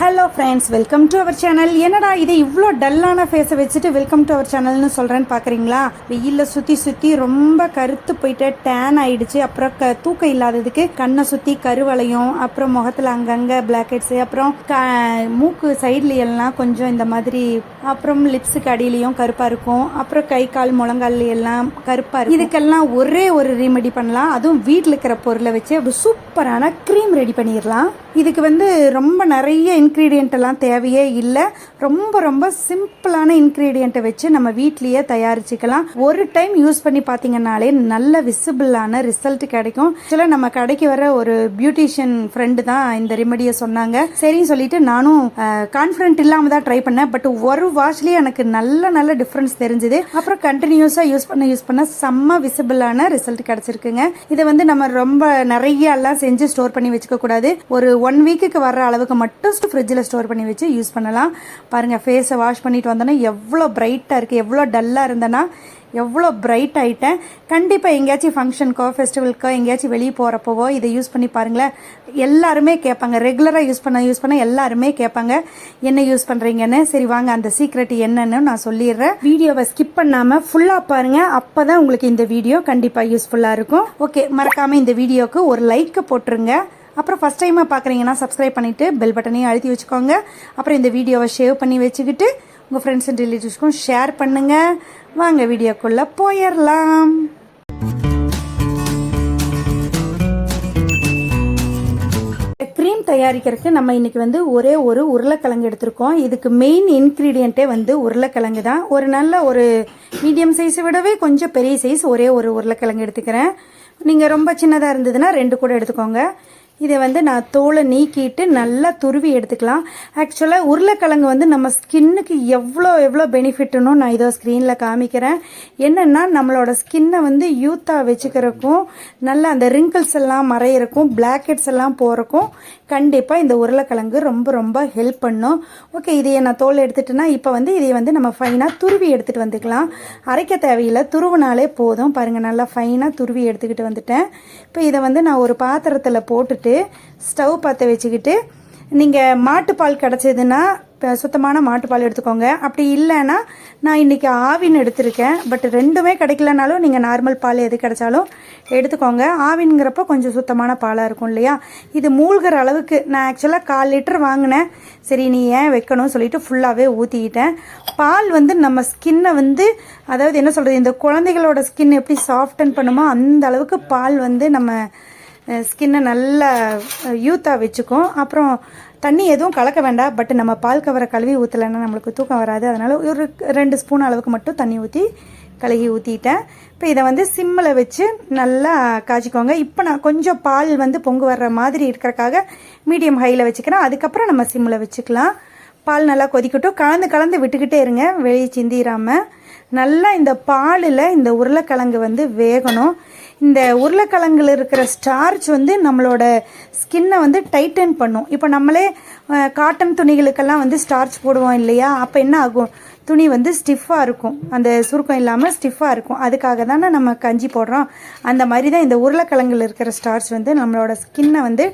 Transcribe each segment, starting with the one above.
Hello friends, welcome to our channel. என்னடா இது இவ்வளோ டல்லான ஃபேஸை வச்சுட்டு வெல்கம் டு அவர் சேனல்னு சொல்கிறேன்னு பார்க்குறீங்களா? வெயிலில் சுற்றி ரொம்ப கருத்து போயிட்டு டேன் ஆகிடுச்சு. அப்புறம் தூக்கம் இல்லாததுக்கு கண்ணை சுற்றி கருவளையும், அப்புறம் முகத்தில் அங்கங்கே பிளாக் ஹெட்ஸு, அப்புறம் மூக்கு சைட்ல எல்லாம் கொஞ்சம் இந்த மாதிரி, அப்புறம் லிப்ஸுக்கு அடியிலையும் கருப்பாக இருக்கும், அப்புறம் கை கால் முழங்கால் எல்லாம் கருப்பாக இருக்கும். இதுக்கெல்லாம் ஒரே ஒரு ரெமெடி பண்ணலாம். அதுவும் வீட்டில் இருக்கிற பொருளை வச்சு அப்படி சூப்பரான க்ரீம் ரெடி பண்ணிடலாம். இதுக்கு ரொம்ப நிறைய இன்க்ரீடியன்ட் எல்லாம் தேவையே இல்லை. ரொம்ப சிம்பிளான இன்க்ரீடியண்ட்டை வச்சு நம்ம வீட்லேயே தயாரிச்சுக்கலாம். ஒரு டைம் யூஸ் பண்ணி பார்த்தீங்கன்னாலே நல்ல விசிபிளான ரிசல்ட் கிடைக்கும். ஆக்சுவலாக நம்ம கடைக்கு வர ஒரு பியூட்டிஷியன் ஃப்ரெண்டு தான் இந்த ரெமெடியை சொன்னாங்க. சரின்னு சொல்லிட்டு நானும் கான்ஃபிடென்ட் இல்லாமல் தான் ட்ரை பண்ணேன். பட் ஒரு வாஷ்லேயே எனக்கு நல்ல டிஃப்ரென்ஸ் தெரிஞ்சுது. அப்புறம் கண்டினியூஸாக யூஸ் பண்ண செம்ம விசிபிளான ரிசல்ட் கிடைச்சிருக்குங்க. இதை நம்ம ரொம்ப நிறைய எல்லாம் செஞ்சு ஸ்டோர் பண்ணி வச்சுக்க கூடாது. ஒரு 1 வீக்குக்கு வர்ற அளவுக்கு மட்டும் ஃப்ரிட்ஜில் ஸ்டோர் பண்ணி வச்சு யூஸ் பண்ணலாம். பாருங்கள், ஃபேஸை வாஷ் பண்ணிட்டு வந்தோன்னா எவ்வளோ பிரைட்டாக இருக்குது. எவ்வளோ டல்லாக இருந்தேன்னா எவ்வளோ பிரைட் ஆகிட்டேன். கண்டிப்பாக எங்கேயாச்சும் ஃபங்க்ஷனுக்கோ ஃபெஸ்டிவலுக்கோ எங்கேயாச்சும் வெளியே போகிறப்போவோ இதை யூஸ் பண்ணி பாருங்களேன். எல்லாருமே கேட்பாங்க, ரெகுலராக யூஸ் பண்ண எல்லாருமே கேட்பாங்க என்ன யூஸ் பண்ணுறீங்கன்னு. சரி வாங்க, அந்த சீக்ரெட் என்னன்னு நான் சொல்லிடுறேன். வீடியோவை ஸ்கிப் பண்ணாமல் ஃபுல்லாக பாருங்கள். அப்போ தான் உங்களுக்கு இந்த வீடியோ கண்டிப்பாக யூஸ்ஃபுல்லாக இருக்கும். ஓகே, மறக்காமல் இந்த வீடியோவுக்கு ஒரு லைக்கை போட்டுருங்க. அப்புறம் ஃபஸ்ட் டைமாக பார்க்குறீங்கன்னா சப்ஸ்கிரைப் பண்ணிவிட்டு பெல் பட்டனையும் அழுத்தி வச்சுக்கோங்க. அப்புறம் இந்த வீடியோவை ஷேவ் பண்ணி வச்சுக்கிட்டு உங்கள் ஃப்ரெண்ட்ஸ் அண்ட் ரிலேட்டிவ்ஸ்க்கும் ஷேர் பண்ணுங்கள். வாங்க வீடியோக்குள்ளே போயிடலாம். க்ரீம் தயாரிக்கிறதுக்கு நம்ம இன்னைக்கு ஒரே ஒரு உருளைக்கிழங்கு எடுத்திருக்கோம். இதுக்கு மெயின் இன்க்ரீடியண்ட்டே உருளைக்கிழங்கு தான். ஒரு மீடியம் சைஸை விடவே கொஞ்சம் பெரிய சைஸ் ஒரே ஒரு உருளைக்கிழங்கு எடுத்துக்கிறேன். நீங்கள் ரொம்ப சின்னதாக இருந்ததுன்னா 2 கூட எடுத்துக்கோங்க. இதை நான் தோலை நீக்கிட்டு நல்லா துருவி எடுத்துக்கலாம். ஆக்சுவலாக உருளைக்கிழங்கு நம்ம ஸ்கின்னுக்கு எவ்வளோ பெனிஃபிட்னு நான் இதோ ஸ்க்ரீனில் காமிக்கிறேன். என்னென்னா நம்மளோட ஸ்கின்னை யூத்தாக வச்சுக்கிறக்கும், நல்லா அந்த ரிங்கிள்ஸ் எல்லாம் மறையிறக்கும், பிளாக் ஹெட்ஸ் எல்லாம் போகிறக்கும் கண்டிப்பாக இந்த உருளைக்கிழங்கு ரொம்ப ஹெல்ப் பண்ணும். ஓகே, இதையை நான் தோல் எடுத்துட்டேன்னா இப்போ இதை நம்ம ஃபைனாக துருவி எடுத்துகிட்டு வந்துக்கலாம். அரைக்க தேவையில்லை, துருவினாலே போதும். பாருங்கள், நல்லா ஃபைனாக துருவி எடுத்துக்கிட்டு வந்துட்டேன். இப்போ இதை நான் ஒரு பாத்திரத்தில் போட்டுட்டு ஸ்டவ் பற்ற வச்சுக்கிட்டு, நீங்கள் மாட்டுப்பால் கிடச்சதுன்னா சுத்தமான மாட்டுப்பால் எடுத்துக்கோங்க. அப்படி இல்லைன்னா நான் இன்றைக்கி ஆவின் எடுத்திருக்கேன். பட் ரெண்டுமே கிடைக்கலனாலும் நீங்கள் நார்மல் பால் எது கிடைச்சாலும் எடுத்துக்கோங்க. ஆவின்ங்கிறப்ப கொஞ்சம் சுத்தமான பாலாக இருக்கும் இல்லையா? இது மூழ்கிற அளவுக்கு நான் ஆக்சுவலாக 1/4 லிட்டர் வாங்கினேன். சரி, நீ ஏன் வைக்கணும்னு சொல்லிட்டு ஃபுல்லாகவே ஊற்றிக்கிட்டேன். பால் நம்ம ஸ்கின்னை அதாவது என்ன சொல்கிறது, இந்த குழந்தைகளோட ஸ்கின் எப்படி சாஃப்டன் பண்ணுமோ அந்த அளவுக்கு பால் நம்ம ஸ்கின்னை நல்லா யூத்தாக வச்சுக்கும். அப்புறம் தண்ணி எதுவும் கலக்க வேண்டாம். பட் நம்ம பால் கவரை கழுவி ஊற்றலைன்னா நம்மளுக்கு தூக்கம் வராது. அதனால் ஒரு 2 ஸ்பூன் அளவுக்கு மட்டும் தண்ணி ஊற்றி கழுகி ஊற்றிட்டேன். இப்போ இதை சிம்மில் வச்சு நல்லா காய்ச்சிக்கோங்க. இப்போ நான் கொஞ்சம் பால் பொங்கு வர்ற மாதிரி இருக்கிறக்காக மீடியம் ஹையில் வச்சுக்கிறேன். அதுக்கப்புறம் நம்ம சிம்மில் வச்சுக்கலாம். பால் நல்லா கொதிக்கட்டும். கலந்து விட்டுக்கிட்டே இருங்க, வெளியே சிந்திராமல். நல்லா இந்த பாலில் இந்த உருளைக்கிழங்கு வேகணும். இந்த உருளைக்கிழங்குல இருக்கிற ஸ்டார்ச் நம்மளோட ஸ்கின்னை டைட்டன் பண்ணும். இப்போ நம்மளே காட்டன் துணிகளுக்கெல்லாம் ஸ்டார்ச் போடுவோம் இல்லையா? அப்போ என்ன ஆகும், துணி ஸ்டிஃபாக இருக்கும், அந்த சுருக்கம் இல்லாமல் ஸ்டிஃபாக இருக்கும். அதுக்காக தானே நம்ம கஞ்சி போடுறோம். அந்த மாதிரி தான் இந்த உருளைக்கிழங்குல இருக்கிற ஸ்டார்ச் நம்மளோட ஸ்கின்னை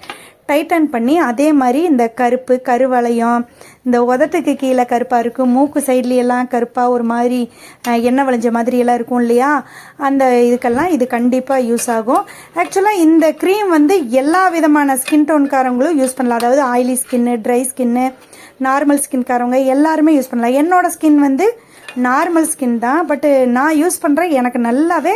டைட்டன் பண்ணி, அதே மாதிரி இந்த கருவளையம், இந்த உதட்டுக்கு கீழே கருப்பாக இருக்கும், மூக்கு சைட்லையெல்லாம் கருப்பாக ஒரு மாதிரி எண்ணெய் வளைஞ்ச மாதிரியெல்லாம் இருக்கும் இல்லையா? அந்த இதுக்கெல்லாம் இது கண்டிப்பாக யூஸ் ஆகும். ஆக்சுவலாக இந்த க்ரீம் எல்லா விதமான ஸ்கின் டோன்காரங்களும் யூஸ் பண்ணலாம். அதாவது ஆயிலி ஸ்கின்னு, ட்ரை ஸ்கின்னு, நார்மல் ஸ்கின்காரவங்க எல்லாருமே யூஸ் பண்ணலாம். என்னோட ஸ்கின் நார்மல் ஸ்கின் தான். பட்டு நான் யூஸ் பண்ணுறேன், எனக்கு நல்லாவே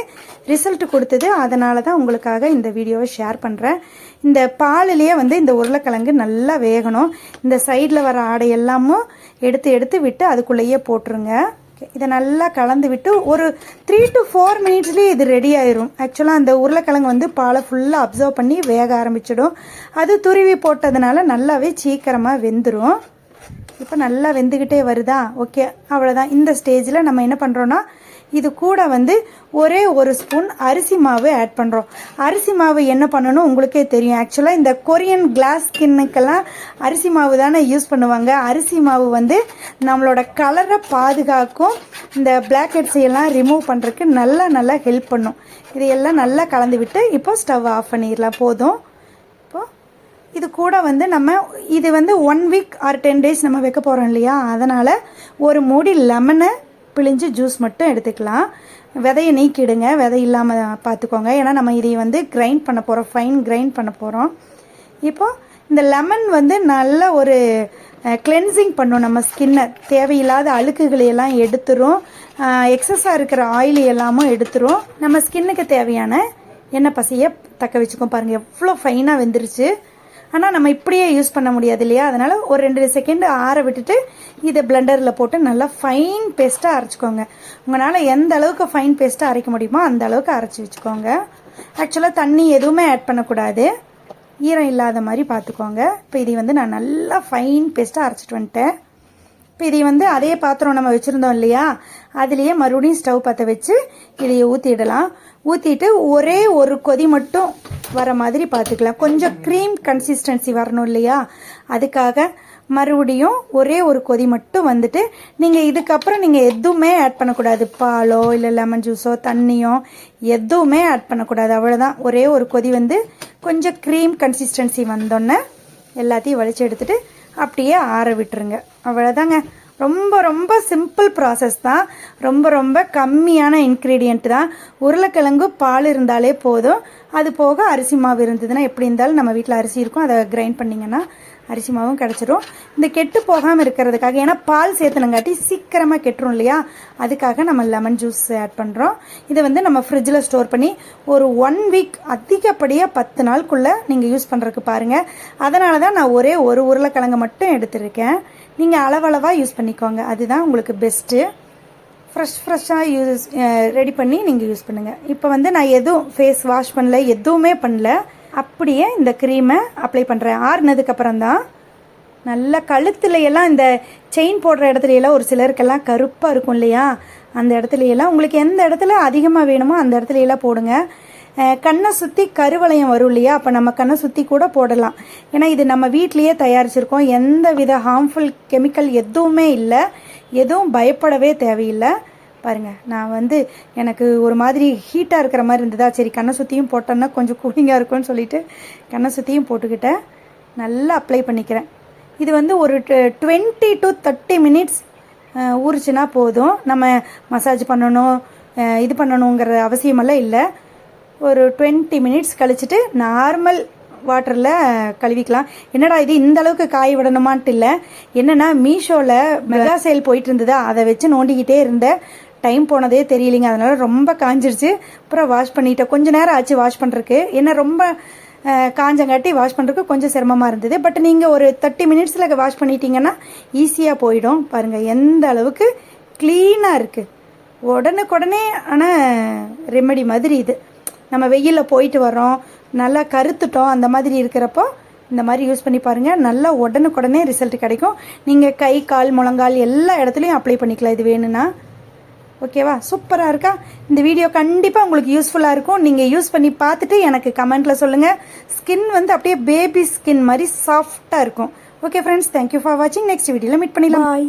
ரிசல்ட் கொடுத்தது. அதனால தான் உங்களுக்காக இந்த வீடியோவை ஷேர் பண்ணுறேன். இந்த பாலிலேயே இந்த உருளைக்கிழங்கு நல்லா வேகணும். இந்த சைடில் வர ஆடை எல்லாமும் எடுத்து விட்டு அதுக்குள்ளேயே போட்டுருங்க. இதை நல்லா கலந்து விட்டு ஒரு 3 to 4 மினிட்ஸ்லேயே இது ரெடி ஆயிரும். ஆக்சுவலாக அந்த உருளைக்கிழங்கு பாலை ஃபுல்லாக அப்சர்வ் பண்ணி வேக ஆரம்பிச்சிடும். அது துருவி போட்டதுனால நல்லாவே சீக்கிரமாக வெந்துடும். இப்போ நல்லா வெந்துக்கிட்டே வருதா? ஓகே, அவ்வளோதான். இந்த ஸ்டேஜில் நம்ம என்ன பண்ணுறோன்னா, இது கூட ஒரே ஒரு ஸ்பூன் அரிசி மாவு ஆட் பண்ணுறோம். அரிசி மாவு என்ன பண்ணணும் உங்களுக்கே தெரியும். ஆக்சுவலாக இந்த கொரியன் கிளாஸ் ஸ்கின்னுக்கெல்லாம் அரிசி மாவு தானே யூஸ் பண்ணுவாங்க. அரிசி மாவு நம்மளோட கலரை பாதுகாக்கும், இந்த பிளாக் ஹெட்ஸ் எல்லாம் ரிமூவ் பண்ணுறதுக்கு நல்லா ஹெல்ப் பண்ணும். இதையெல்லாம் நல்லா கலந்து விட்டு இப்போ ஸ்டவ் ஆஃப் பண்ணிடலாம். போதும். இப்போ இது கூட வந்து நம்ம இது வந்து 1 வீக் ஆர் 10 டேஸ் நம்ம வைக்க போகிறோம் இல்லையா, அதனால் ஒரு மூடி லெமனை பிழிஞ்சு ஜூஸ் மட்டும் எடுத்துக்கலாம். விதையை நீக்கிடுங்க, விதை இல்லாமல் பார்த்துக்கோங்க. ஏன்னா நம்ம இதை வந்து கிரைண்ட் பண்ண போகிறோம், ஃபைன் கிரைண்ட் பண்ண போகிறோம். இப்போது இந்த லெமன் வந்து நல்ல ஒரு கிளென்சிங் பண்ணும் நம்ம ஸ்கின்னை. தேவையில்லாத அழுக்குகளையெல்லாம் எடுத்துரும், எக்ஸஸாக இருக்கிற ஆயில் எல்லாமும் எடுத்துரும். நம்ம ஸ்கின்னுக்கு தேவையான எண்ணெய் பசையை தக்க வச்சுக்கோம். பாருங்கள் எவ்வளோ ஃபைனாக வெந்துருச்சு. ஆனால் நம்ம இப்படியே யூஸ் பண்ண முடியாது இல்லையா, அதனால் ஒரு 2 செகண்ட் ஆற விட்டுட்டு இதை பிளெண்டரில் போட்டு நல்லா ஃபைன் பேஸ்ட்டாக அரைச்சிக்கோங்க. உங்களால் எந்த அளவுக்கு ஃபைன் பேஸ்ட்டாக அரைக்க முடியுமோ அந்த அளவுக்கு அரைச்சி வச்சுக்கோங்க. ஆக்சுவலாக தண்ணி எதுவுமே ஆட் பண்ணக்கூடாது, ஈரம் இல்லாத மாதிரி பார்த்துக்கோங்க. இப்போ இதை வந்து நான் நல்லா ஃபைன் பேஸ்ட்டாக அரைச்சிட்டு வந்துட்டேன். இப்போ இதை வந்து அதே பாத்திரம் நம்ம வச்சுருந்தோம் இல்லையா, அதுலேயே மறுபடியும் ஸ்டவ் பற்ற வச்சு இதையை ஊற்றிடலாம். ஊற்றிட்டு ஒரே ஒரு கொதி மட்டும் வர மாதிரி பார்த்துக்கலாம். கொஞ்சம் க்ரீம் கன்சிஸ்டன்சி வரணும் இல்லையா, அதுக்காக மறுபடியும் ஒரே ஒரு கொதி மட்டும் வந்துட்டு நீங்கள் இதுக்கப்புறம் நீங்கள் எதுவுமே ஆட் பண்ணக்கூடாது. பாலோ இல்லை லெமன் ஜூஸோ தண்ணியோ எதுவுமே ஆட் பண்ணக்கூடாது. அவ்வளோதான். ஒரே ஒரு கொதி வந்து கொஞ்சம் க்ரீம் கன்சிஸ்டன்சி வந்தோன்னே எல்லாத்தையும் வலிச்சு எடுத்துட்டு அப்படியே ஆற விட்டுருங்க. அவ்வளோதாங்க. ரொம்ப ரொம்ப சிம்பிள் ப்ராசஸ் தான், ரொம்ப ரொம்ப கம்மியான இன்க்ரீடியண்ட் தான். உருளைக்கிழங்கு பால் இருந்தாலே போதும். அது போக அரிசி மாவு இருந்ததுன்னா, எப்படி இருந்தாலும் நம்ம வீட்டில் அரிசி இருக்கும், அதை கிரைண்ட் பண்ணிங்கன்னா அரிசி மாவும் கிடச்சிரும். இந்த கெட்டு போகாமல் இருக்கிறதுக்காக, ஏன்னா பால் சேர்த்துனங்காட்டி சீக்கிரமாக கெட்டுரும் இல்லையா, அதுக்காக நம்ம லெமன் ஜூஸ் ஆட் பண்ணுறோம். இதை வந்து நம்ம ஃப்ரிட்ஜில் ஸ்டோர் பண்ணி ஒரு 1 வீக், அதிகப்படியாக 10 நாளுக்குள்ளே நீங்கள் யூஸ் பண்ணுறதுக்கு பாருங்கள். அதனால தான் நான் ஒரே ஒரு உருளைக்கிழங்கு மட்டும் எடுத்துருக்கேன். நீங்கள் அளவளவாக யூஸ் பண்ணிக்கோங்க, அதுதான் உங்களுக்கு பெஸ்ட்டு. ஃப்ரெஷ்ஷாக ரெடி பண்ணி நீங்கள் யூஸ் பண்ணுங்கள். இப்போ வந்து நான் எதுவும் ஃபேஸ் வாஷ் பண்ணல, எதுவுமே பண்ணல, அப்படியே இந்த க்ரீமை அப்ளை பண்ணுறேன். ஆறுனதுக்கப்புறம் தான் நல்லா கழுத்துல எல்லாம் இந்த செயின் போடுற இடத்துல எல்லாம் ஒரு சிலருக்கெல்லாம் கருப்பாக இருக்கும் இல்லையா, அந்த இடத்துல எல்லாம் உங்களுக்கு எந்த இடத்துல அதிகமாக வேணுமோ அந்த இடத்துல எல்லாம் போடுங்க. கண்ணை சுற்றி கருவளையம் வரும் இல்லையா, அப்போ நம்ம கண்ணை சுற்றி கூட போடலாம். ஏன்னா இது நம்ம வீட்லேயே தயாரிச்சிருக்கோம், எந்த வித ஹார்ம்ஃபுல் கெமிக்கல் எதுவுமே இல்லை, எதுவும் பயப்படவே தேவையில்லை. பாருங்கள், நான் வந்து எனக்கு ஒரு மாதிரி ஹீட்டாக இருக்கிற மாதிரி இருந்ததா, சரி கண்ணை சுற்றியும் போட்டோன்னா கொஞ்சம் கூலிங்காக இருக்கும்னு சொல்லிட்டு கண்ணை சுற்றியும் போட்டுக்கிட்டேன். நல்லா அப்ளை பண்ணிக்கிறேன். இது வந்து ஒரு 20 to 30 மினிட்ஸ் ஊறிச்சுன்னா போதும். நம்ம மசாஜ் பண்ணணும், இது பண்ணணுங்கிற அவசியமெல்லாம் இல்லை. ஒரு 20 மினிட்ஸ் கழிச்சிட்டு நார்மல் வாட்டரில் கழுவிக்கலாம். என்னடா இது இந்த அளவுக்கு காய விடணுமான்ட்டு இல்லை, என்னென்னா மீஷோவில் மெகா சேல் போயிட்டு இருந்ததா, அதை வச்சு நோண்டிக்கிட்டே இருந்தேன், டைம் போனதே தெரியலிங்க. அதனால் ரொம்ப காஞ்சிருச்சு. அப்புறம் வாஷ் பண்ணிட்டேன். கொஞ்சம் நேரம் ஆச்சு வாஷ் பண்ணுறதுக்கு, ஏன்னா ரொம்ப காஞ்சங்காட்டி வாஷ் பண்ணுறதுக்கு கொஞ்சம் சிரமமாக இருந்தது. பட் நீங்கள் ஒரு 30 மினிட்ஸில் வாஷ் பண்ணிட்டீங்கன்னா ஈஸியாக போயிடும். பாருங்கள் எந்த அளவுக்கு க்ளீனாக இருக்குது. உடனுக்குடனே ஆனால் ரெமெடி மாதிரி இது. நம்ம வெயிலில் போயிட்டு வரோம், நல்லா கருத்துட்டோம், அந்த மாதிரி இருக்கிறப்போ இந்த மாதிரி யூஸ் பண்ணி பாருங்கள். நல்லா உடனுக்குடனே ரிசல்ட் கிடைக்கும். நீங்கள் கை கால் முழங்கால் எல்லா இடத்துலையும் அப்ளை பண்ணிக்கலாம் இது வேணும்னா. ஓகேவா, சூப்பராக இருக்கா? இந்த வீடியோ கண்டிப்பாக உங்களுக்கு யூஸ்ஃபுல்லாக இருக்கும். நீங்கள் யூஸ் பண்ணி பார்த்துட்டு எனக்கு கமெண்ட்டில் சொல்லுங்கள். ஸ்கின் வந்து அப்படியே பேபி ஸ்கின் மாதிரி சாஃப்டாக இருக்கும். ஓகே ஃப்ரெண்ட்ஸ், தேங்க்யூ ஃபார் வாட்சிங். நெக்ஸ்ட் வீடியோவில் மீட் பண்ணிடலாம். பாய்.